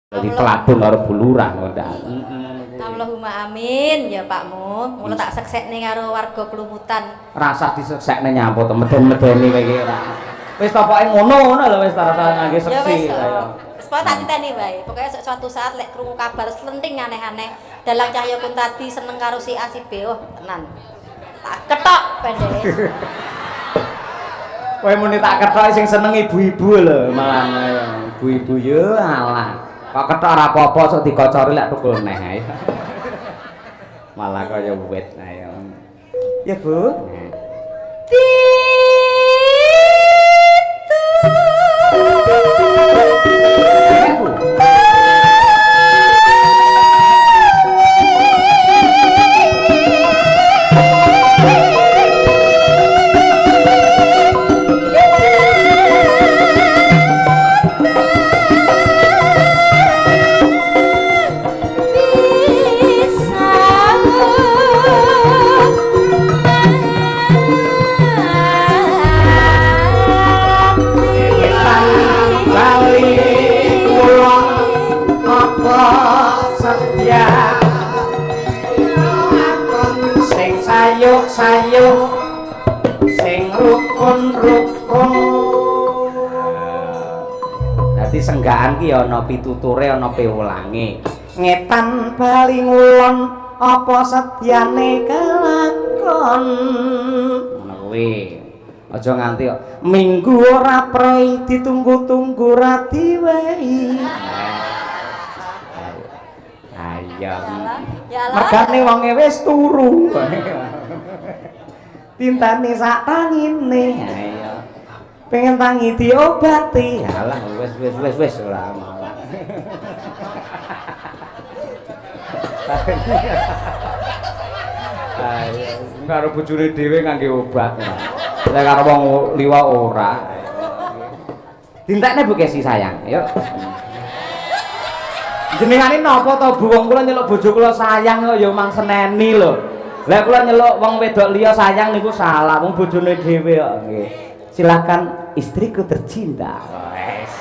Dadi peladung karo bulurah ngondak. Allahumma amin ya Pakmu. Mula tak seksekne karo warga Klumutan. Rasah diseksekne nyampo to meden-medeni kowe iki ora. Wis pokoke ngono lho wis rasa ngangge seksi. Ya wis. Wis pokoke tak titeni wae. Pokoke suatu saat lek krungu kabar selenting aneh-aneh, Dalang Cahya pun tadi seneng karo si A si B. Oh, tenan. Tak ketok pendek. Kowe muni tak ketok sing seneng ibu-ibu lho, malah ibu-ibu yo alah. Kok ketok ora apa-apa sok dikocori lek tukul neh ae. Malah kaya wit ayo. Ya, Bu. Sayuk sing rukun-rukun. Dadi senggaan ki ana pituture ana piwulange. Ngetan bali ngulon apa sedyane kelakon. Ngono kuwi. Aja nganti kok minggu ora prei ditunggu-tunggu ra diwehi. Ayo. Mergane wonge wis turu. Tintane sak tangine. Ayo. Pengen tangi diobati. Alah wis ora malah. Ayo, karo bojone dhewe ngangge obat. Lek karo wong liwa ora. Dintekne Bu Kesi sayang, yuk. Jenengane napa to Bu? Wong kula nyeluk bojo kula sayang kok ya mang seneni lho. Lah kula nyeluk wong wedok liya sayang niku salah, wong bojone dhewe kok nggih. Silakan istriku tercinta. Wes.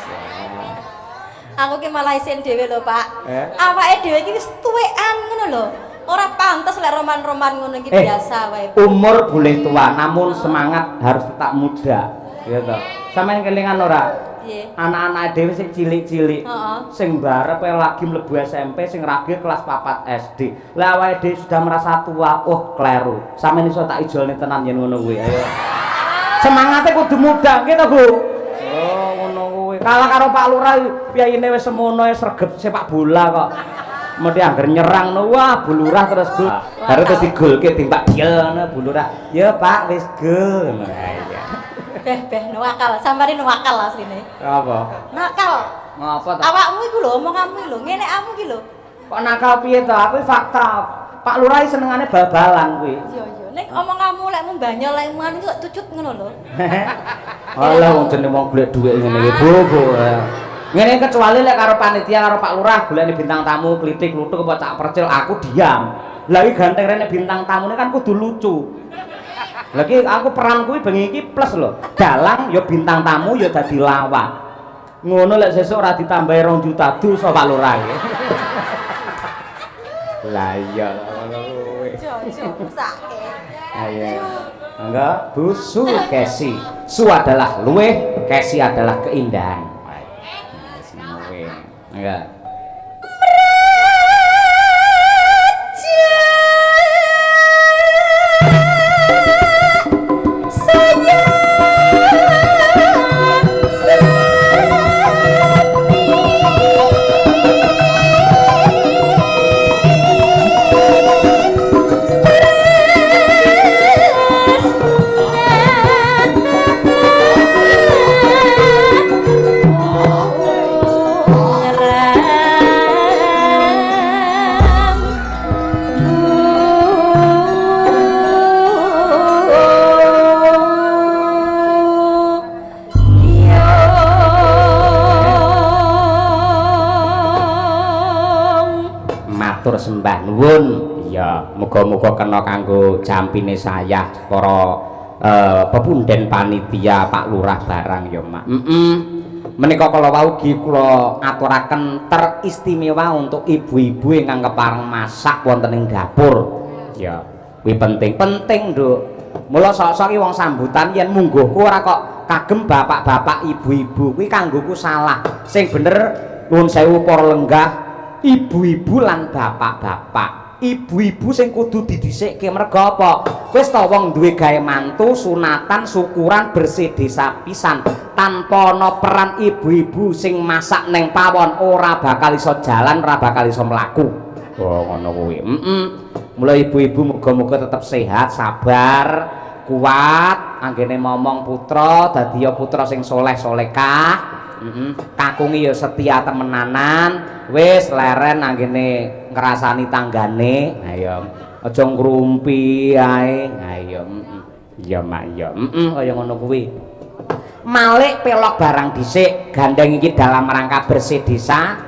Aku ki malah isin dhewe lho, Pak. Awake dhewe iki wis tuwekan ngono lho. Ora pantes lek roman-roman ngono iki biasa wae. Umur boleh tua, namun semangat harus tetap muda. Ya toh. Sampeyan kelingan ora? Anak-anak dhewe sing cilik-cilik sing barep lagi mlebu SMP sing ragil kelas 4 SD. Lah awake dhewe sudah merasa tua, oh kleru. Sampeyan iso tak ijolne tenan yen ngono kuwi. Ayo. Semangate kudu muda nggih to, Bu? Oh, ngono kuwi. Kalah karo Pak Lurah piyayine wis semono sregep sepak bola kok. Mesti anggar nyerang no, wah Bu Lurah terus gol. Baru terus digolke timpak diel no Bu Lurah. Ya Pak wis gol. Beh nuwakal, sampane nuwakal asline. Apa? Nakal. Ngapa to? Awakmu iku lho, omonganmu iki lho, ngene aku iki lho. Kok nakal piye to? Aku fakta. Pak Lurah senengane bal-balan kuwi. Iya. Nek omonganmu lek mbanyol lek ngono iki kok tucut ngono lho. Alah wong jenenge wong golek dhuwit ngene iki, Bu. Ngene kecuali lek karo panitia karo Pak Lurah golekne bintang tamu klitik lutuk apa cak percil aku diam. Lah iki ganteng rene bintang tamune kan kudu lucu. Lagi aku peran kuwi bengi iki plus lho. Dalang ya bintang tamu ya dadi lawak. Ngono lek sesuk ora ditambahi 2 juta dosa Pak Lurah iki. Lah iya ngono kuwi. Jojo rusake. Ayo. Enggak, Bu Su Kesi. Su adalah luweh, Kesi adalah keindahan. Enggak. Sembah nuwun ya muga-muga kena kanggo jampine saya para pepunden panitia Pak Lurah barang ya Mak. Menika kala wau ugi kula aturaken teristimewa untuk ibu-ibu ingkang kepareng masak wonten ing dapur. Ya, kuwi penting, Nduk. Mula sok-sok wong sambutan yen mungguhku ora kok kagem bapak-bapak ibu-ibu kuwi kanggoku salah. Sing bener nuwun sewu para lenggah ibu-ibu lan bapak-bapak. Ibu-ibu sing kudu didhisikke merga apa? Wis ta wong duwe gawe mantu sunatan syukuran bersih desa pisan. Tanpa ana peran ibu-ibu sing masak neng pawon ora bakal iso jalan, ora bakal iso mlaku. Oh ngono kuwi. Mula ibu-ibu muga-muga tetep sehat, sabar, kuat, anggene momong putra dadi ya putra sing soleh solekah. Kakungi ya setia temenanan, wis leren anggene ngrasani tanggane. Ayo aja ngrumpi ae. Ayo ya mak ya. Kaya ngono kuwi. Malik pelok barang dhisik gandeng iki dalam rangka bersih desa.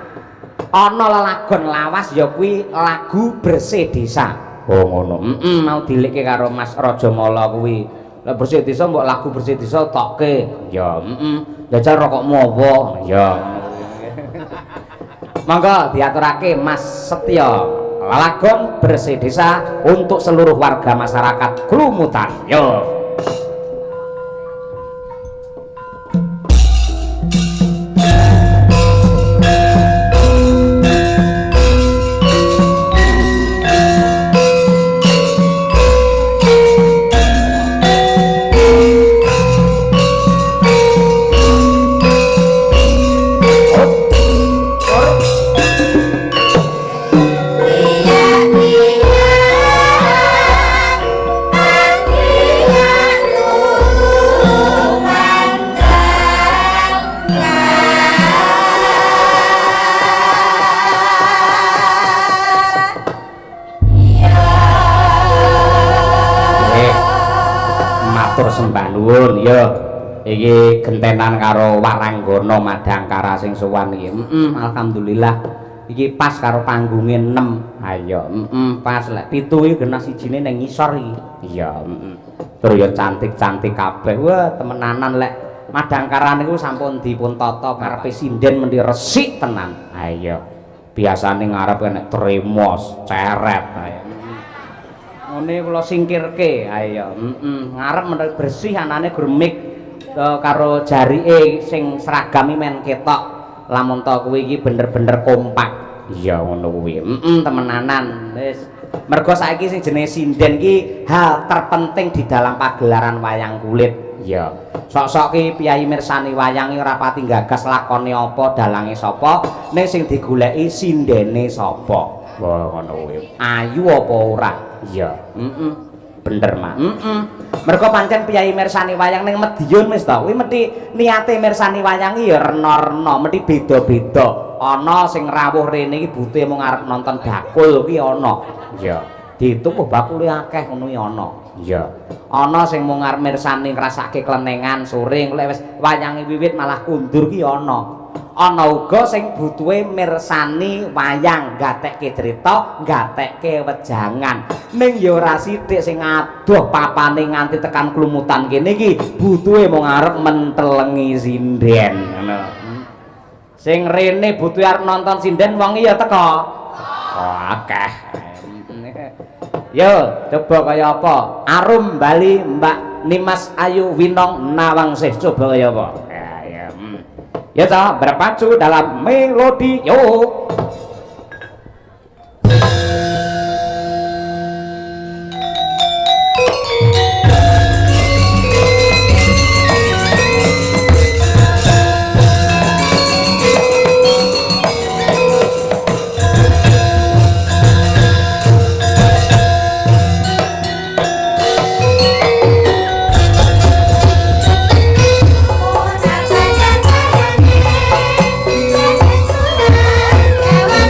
Ana lelagon lawas ya kuwi lagu bersih desa. Oh ngono. Mau dilikke karo Mas Rajamala kuwi. Lah bersih desa mbok lagu bersih desa tokke. Ya jajal rokokmu apa? Ya. Monggo diaturake Mas Setya. Lelagon bersih desa untuk seluruh warga masyarakat Klumutan. Yo. Sembah nuwun ya iki gentenan karo Waranggana Madangkara sing sowan iki. Alhamdulillah iki pas karo panggunge 6. Ayo pas lek 7 iki genah sijine ning ngisor iki. Iya tur ya cantik-cantik kabeh. Wah temenanan lek Madangkara niku sampun dipun tata karepe sinden mendi resik tenan. Ayo biasane ngarep nek tremos ceret. Ayo ngene kula singkirke. Ayo ngarep menawi bersih anane gremik karo jarike sing seragami men ketok. Lamun ta kuwi iki bener-bener kompak. Iya ngono kuwi. Temenanan. Wis mergo saiki sing jenenge sinden iki hal terpenting di dalam pagelaran wayang kulit. Iya. Sok-sok ki piyai mirsani wayang ora pati gagas lakone apa, dalange sapa, ning sing digoleki sindene sapa. Wah ngono kuwi. Ayu apa ora? Iya. Bener mah. Mergo pancen piyai mirsani wayang ning Madiun wis ta. Kuwi mesti niate mirsani wayang iki ya rena-rena, mesti beda-beda. Ana sing rawuh rene iki butuhe mung arep nonton bakul kuwi ana. Iya. Dituku bakule akeh ngono iki ana. Iya. Ana sing mung arep mirsani ngrasake klenengan sore lek wis wayange wiwit malah kundur ki ana. Ana uga sing butuhe mirsani wayang, gatekke crita, gatekke wejangan. Ning ya ora sithik sing adoh papane nganti tekan Klumutan kene iki butuhe mung arep mentelengi sinden ngono. Sing rene butuhe arep nonton sinden wong iya teko. Oh akeh. Yo coba kaya apa? Arum Bali Mbak Nimas Ayu Winong Nawangsih coba kaya apa? Ya ta berpacu dalam melodi yo. Kawan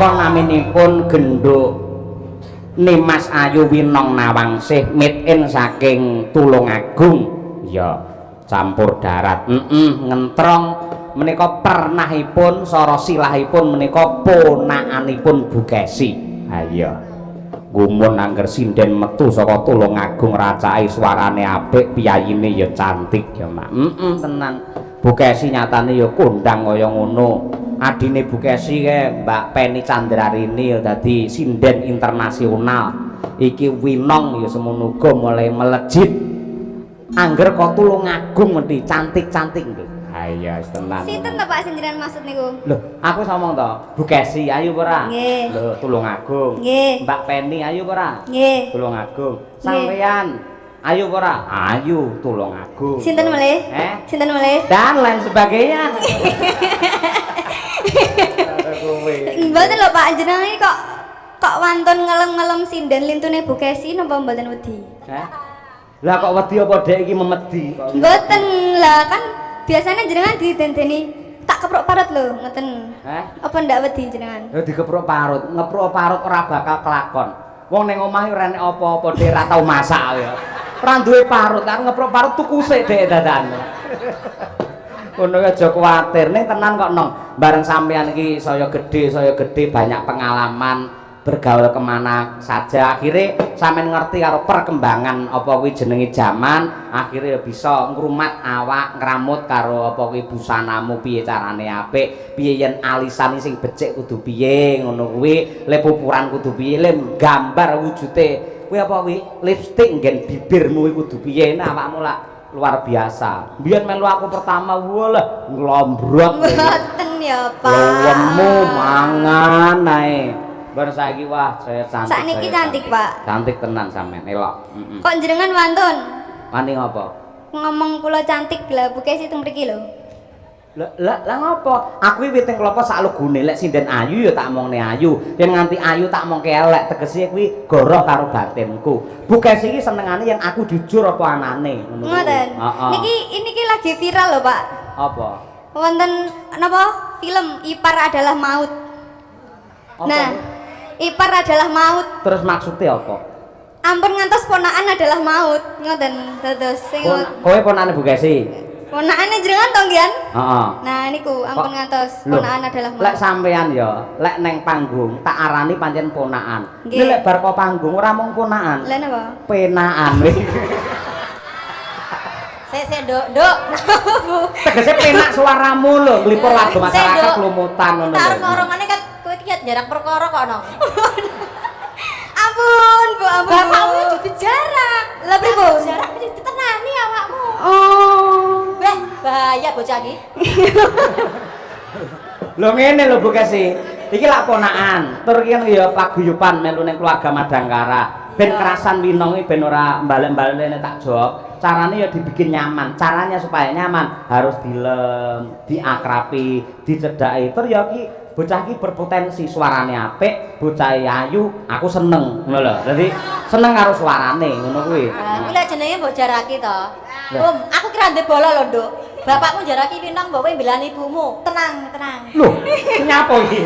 menapa naminipun genduk Nimas Ayu Winong Nawangsih made in saking Tulungagung ya campur darat ngentrong menika pernahipun sara silahipun menika ponakanipun Bukesi ha iya gumun angger sinden metu saka Tulungagung racake swarane apik piyayine ya cantik ya mak tenan Bukesi nyatane ya kondang kaya ngono adine Bukesi ke Mbak Penny Candrarini ya dadi sinden internasional iki Winong ya semono uga mulai melejit angger kok Tulungagung mesti cantik-cantik lho ha iya tenan sinten to Pak sing jenengan maksud niku lho aku ngomong to Bukesi ayu ora nggih lho Tulungagung nggih Mbak Penny ayu ora nggih Tulungagung sampeyan ayu ora ayu Tulungagung sinten melih sinten melih dan lain sebagainya mboten lho Pak jenengan iki kok wonten ngelem-ngelem sinden lintune Bukesi napa mboten wedi lah kok wedi apa dek iki memedi mboten lah kan biasanya jenengan didendeni tak keprok parut lho ngoten apa ndak wedi jenengan lho dikeprok parut ngeprok parut ora bakal kelakon wong ning omah ora enek apa-apa dhek ora tau masak ya ora duwe parut arep ngeprok parut tuku sik dhek dadan ngono aja kuwatir ning tenan kok nong bareng sampean iki saya gede banyak pengalaman bergaul kemana saja akhirnya sampean ngerti karo perkembangan apa kuwi jenenge jaman akhirnya bisa ngrumat awak ngramut karo apa kuwi busanamu piye carane apik piye yen alisane sing becik kudu piye ngono kuwi le pupuran kudu piye le gambar wujude kuwi apa kuwi lipstik nggen bibirmu kudu piye nah awakmu lak luar biasa biyen melu aku pertama walah nglombrot mboten ya Pak lemu mangan ae bar saiki wah saya cantik sakniki cantik Pak cantik tenan sampean elok kok jenengan wantun wani ngopo ngomong kula cantik lah Bukesi teng mriki lho lah ngopo aku iki witing klopo sak lugune lek sinden ayu ya tak omongne ayu yen nganti ayu tak omongke elek tegese kuwi goroh karo batinku Bukesi iki senengane yen aku jujur apa anane ngono ngoten niki lagi viral lho Pak apa wonten napa film Ipar Adalah Maut apa? Nah Ipar adalah maut. Terus maksudnya apa? Ampun ngantos ponakan adalah maut. Ngoten terus sing kowe ponakane Bukesi. Ponakane jenengan to nggih? Heeh. Nah niku ampun ngantos ponakan adalah maut. Lek sampean ya, lek neng panggung tak arani pancen ponakan. Nggih. Lek bar kok panggung ora mung ponakan. Lah napa? Penaan. Sik nduk. Tegese penak suaramu lho, nglipur lagu masyarakat lumutan ngono. Tak ngorongane kan kowe iki jarak perkara kok no. Ampun, Bu, ampun. Bapakmu jadi jarak. Lah pribo? Jarak ditenani awakmu. Oh. Weh, bahaya bocah iki. Lho ngene lho Bukesi. Iki lak ponakan. Tur iki ya paguyuban melu ning keluarga Madangkara. Ben kerasan winong iki ben ora mbalik-mbalene tak jawab. Caranya ya dibikin nyaman. Caranya supaya nyaman harus dilem, diakrapi, dicedhaki. Tur ya iki bocah iki berpotensi suarane apik, bocah ayu, aku seneng ngono lho. Dadi seneng karo suarane ngono kuwi. Kuwi lek jenenge mbok jaraki to. Aku kira ndek bola lho, Nduk. Bapakmu jaraki winang mbok kowe mbelani ibumu. Tenang. Lho, nyapa iki?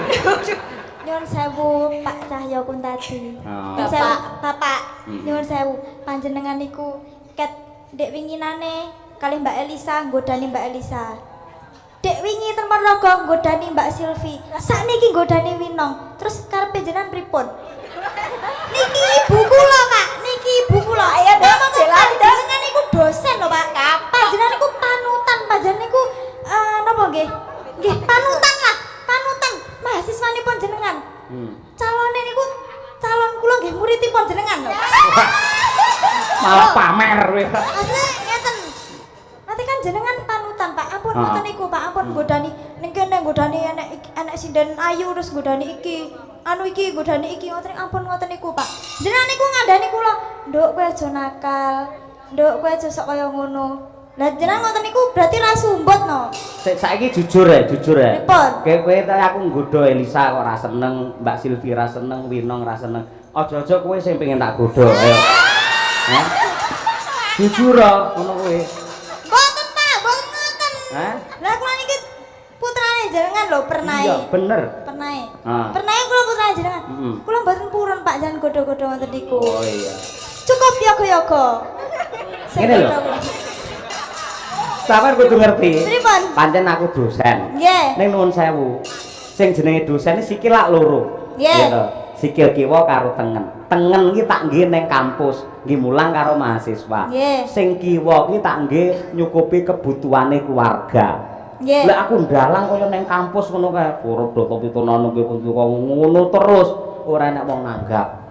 Nyuwun sewu Pak Cahya Kuntadi. Bapak. Nyuwun sewu panjenengan niku ket ndek winginane kalih Mbak Elisa nggodani Mbak Elisa. Dek wingi Temaraga nggodani Mbak Silvi. Sakniki nggodani Winong. Terus karepe jenengan pripun? Niki ibu kula, Pak. Niki ibu kula. Ayo jenengan niku dosen lho, Pak. Kapan jenengan niku panutan, panjenengan niku napa nggih? Nggih, panutan lah, panutan mahasiswanipun jenengan. Calone niku calon kula nggih muridipun jenengan lho. Malah pamer kowe. Asli ngeten. Nanti kan jenengan panutan Pak, ampun ngoten niku Pak, ampun nggodani ning kene nggodani enek sinden ayu terus nggodani iki. Anu iki nggodani iki ngoten ampun ngoten niku Pak. Jenengan niku ngandani kula, "Nduk kowe aja nakal. Nduk kowe aja sok kaya ngono." Lah jenengan ngoten niku berarti ra sumbut no. Saiki jujur ya. Pripun? Kowe aku nggodho Elisa kok ora seneng, Mbak Silvi ra seneng, Winong ra seneng. Aja-aja kowe sing pengen tak godho, ayo. Hah? Jujur ngono kowe. Mboten Pak, mboten ngoten. Hah? Lah kula niki putrane jenengan lho Pernai. Iya, bener. Pernai. Ah. Pernai kula putrane jenengan. Kula mboten purun Pak jan godho-godho wonten niku. Oh iya. Cukup yoga-yoga. Ngene lho. Sampeyan kudu ngerti. Pripun? Pancen aku dosen. Nggih. Ning nuwun sewu. Sing jenenge dosen iki sikil lak loro. Nggih. Sikil kiwa karo tengen. Tengen iki tak nggih ning kampus, nggih mulang karo mahasiswa. Nggih. Sing kiwa iki tak nggih nyukupi kebutuhane keluarga. Nggih. Lah aku ndalang kaya ning kampus ngono kae. Urip do pitonono nggih ngono terus ora enak wong nanggap.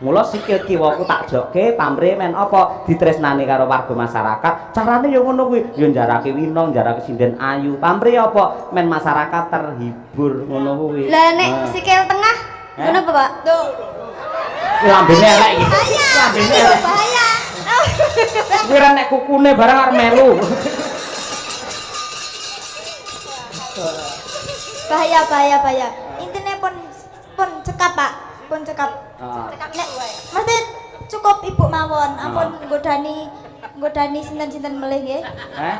Mula sikil kiwaku tak jokke pamrih men apa ditresnani karo warga masyarakat. Carane ya ngono kuwi, ya njarake Wino, njarake sinden ayu. Pamrih apa men masyarakat terhibur ngono kuwi. Lah nek sikil tengah ngono apa, Pak? Tuh. Lambene elek iki. Lambene elek. Bahaya. Kuwi ra nek kukune barang arep melu. Bahaya. Intine pun cekap, Pak. Pun cekap. Nek mesti cukup ibu mawon, ampun nggodani sinten-sinten melih nggih.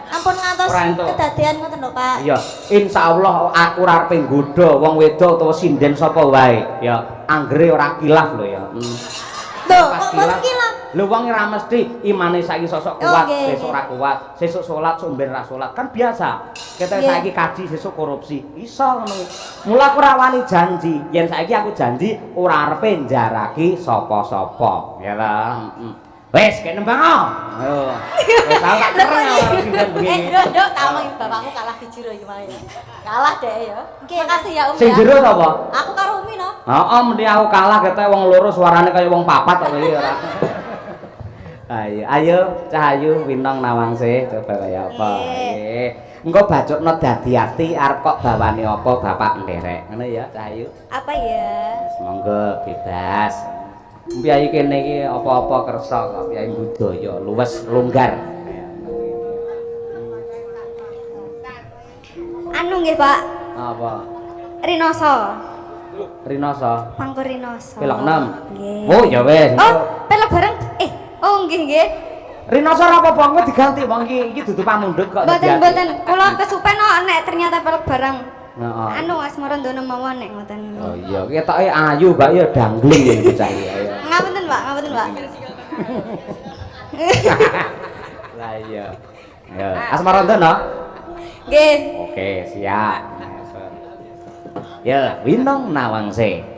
Ampun ngantos kedadean ngoten lho, Pak. Iya, insyaallah aku ora arep nggodha wong wedok utawa sinden sapa wae. Ya, anggere ora kilaf lho ya. Lho, kok mboten kilaf? Lho wong ora mesti imane saiki sosok kuat, sesuk ora kuat, sesuk salat sok ben ra salat. Kan biasa. Kita saiki kaji sesuk korupsi. Iso ngono. Mula aku ora wani janji. Yen saiki aku janji ora arepe njaraki sapa-sapa. Ya ta. Wes kene nembang. Ayo. Wes tak keren sinten begini. Nduk, kamu bapakmu kalah di jero iki malah ya. Kalah deh ya. Makasih ya Umi. Sing jero sapa? Aku karo Umi no. Heeh, mending aku kalah ketek wong loro suarane kaya wong papat kok iki ora. Ayo Cahayu Winong Nawangse coba kaya apa. Nggih. Engko bacukno dadi ati arep kok bawane apa bapak nderek. Ngono ya Cahayu. Apa ya? Monggo bebas. Piyayi kene iki apa-apa kersa kok piyayi budaya luwes longgar. Anu nggih, Pak. Apa? Rinoso. Rinoso. Mangko rinoso. Pelok 6. Nggih. Oh ya wis. Oh, pelok bareng. Oh nggih. Rinoso ora apa-apa engko diganti wong iki dudu pamundhut kok. Mboten. Kula kesupen nek ternyata pelok bareng. Heeh. Anu asmara ndono mawon nek ngoten. Oh iya, ketoke ayu Mbak ya dangling ya bocah iki. Ngapunten, Pak. Lah iya. Ya, asmara ndono? Nggih. Oke, siap. Ya, Winong Nawangse.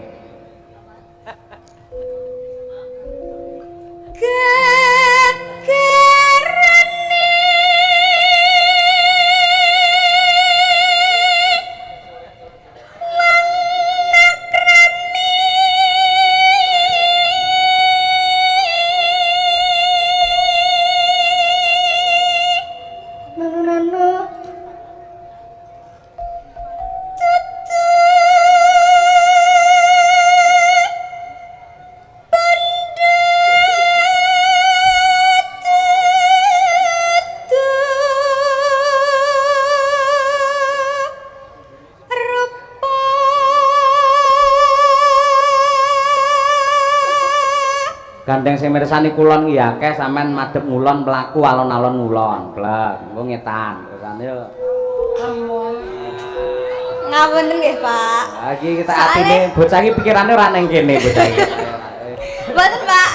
Gandeng sing mirsani kulon ki akeh sampean madhep ngulon mlaku alon-alon ngulon. Blek, engko ngetan. Terusane yo. Ngapunten nggih, Pak. Ha iki kita atine bocah iki pikirane ora ning kene bocah iki. Mboten, Pak.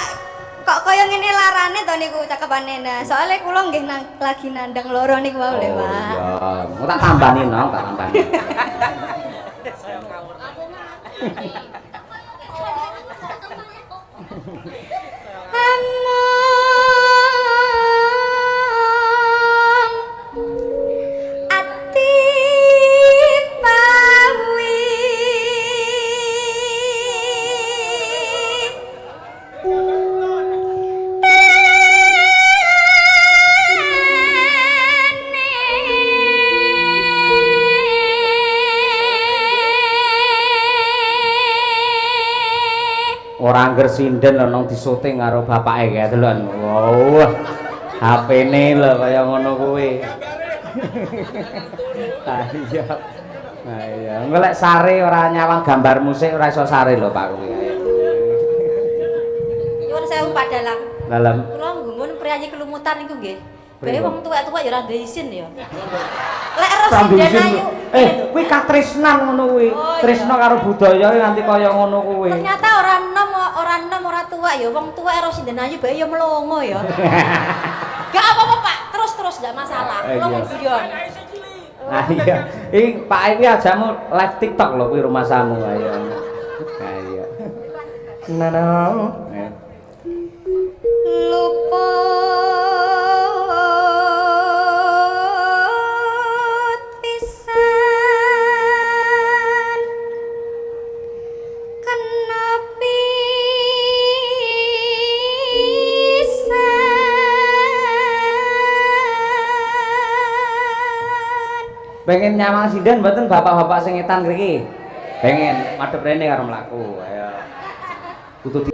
Kok kaya ngene larane to niku cakepane. Nah, soalnya kula nggih lagi nandang loro niku wae lho, Pak. Iya, mau tak tambani nong, tak tambani. Ora angger sinden lho nang disuting karo bapake kae delon. Wow. HP-ne lho kaya ngono kuwi. Iya. Nah iya, engko lek sare ora nyawang gambar musik ora iso sare lho Pak kuwi. Nyuwun sewu Pak Dalang. Dalam. Kula nggumun priyayi kelumutan niku nggih. Bae wong tuwek-tuwek ya ora ndek isin ya. Lek ero sinden ayu. Kuwi katresnan ngono kuwi. Tresna karo budaya nganti kaya ngono kuwi. Ternyata ora enom ora tua ya, wong tuwa karo sinden ayu bae ya melongo ya. Gak apa-apa Pak, terus gak masalah. Kula mau guyon. Ah iya. Iki Pak iki ajamu live TikTok lho kuwi rumah samu ayo. Ayo. Nana. Luput pisan kena pisan. Pengen nyawang sinden mboten bapak-bapak sing etan mriki? Pengen madhep rene karo mlaku. Ayo. Kudu di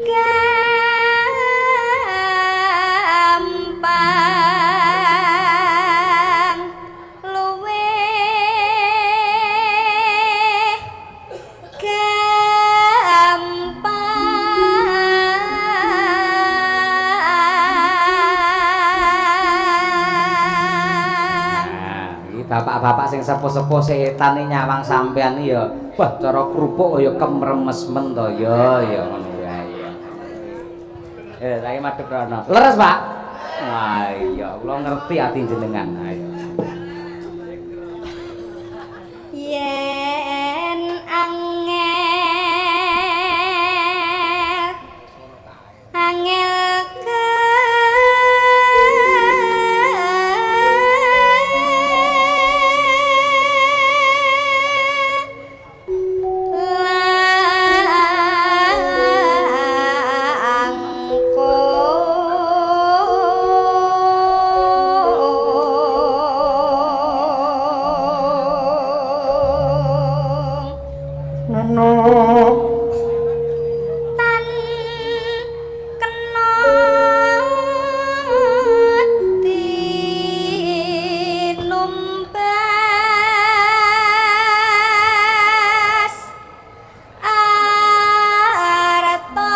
gampang luwe gampang. Iki bapak-bapak sing sepuh-sepuh setane nyawang sampean ya. Wah, cara krupuk kaya kemremes men to ya ngono wae. Saiki madhep rono. Leres, Pak? Wah, iya, kula ngerti ati jenengan. Ayo. Yen angel tan kena tinumbas arta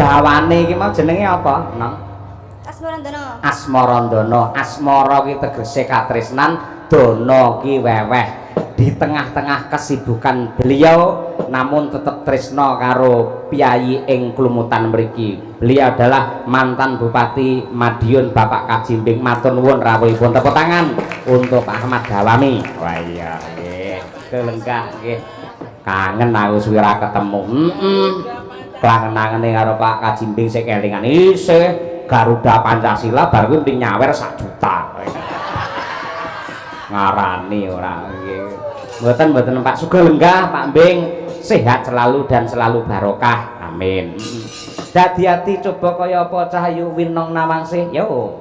Bawane iki mau jenenge apa, Nang? Asmarandana. Asmarandana. Asmara ki tegese katresnan, dana ki weweh. Di tengah-tengah kesibukan beliau namun tetap tresna karo piyayi ing Klumutan mriki. Beliau adalah mantan Bupati Madiun Bapak Kajimbing. Matur nuwun rawuhipun tepuk tangan untuk Pak Ahmad Dawami. Wah iya nggih, kelenggah nggih. Kangen aku suwi ra ketemu. Kangen-kangene karo Pak Kajimbing sing kelingan isih Garuda Pancasila bar kuwi mending nyawer 1 juta. Ngarani ora nggih. Mboten Pak Sugeng lenggah Pak Mbing, sehat selalu dan selalu barokah. Amin. Dadi ati coba kaya apa Cahayu Winong Nawangsih. Yo.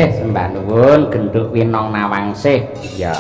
Sembah nuwun genduk Winong Nawangsih. Ya,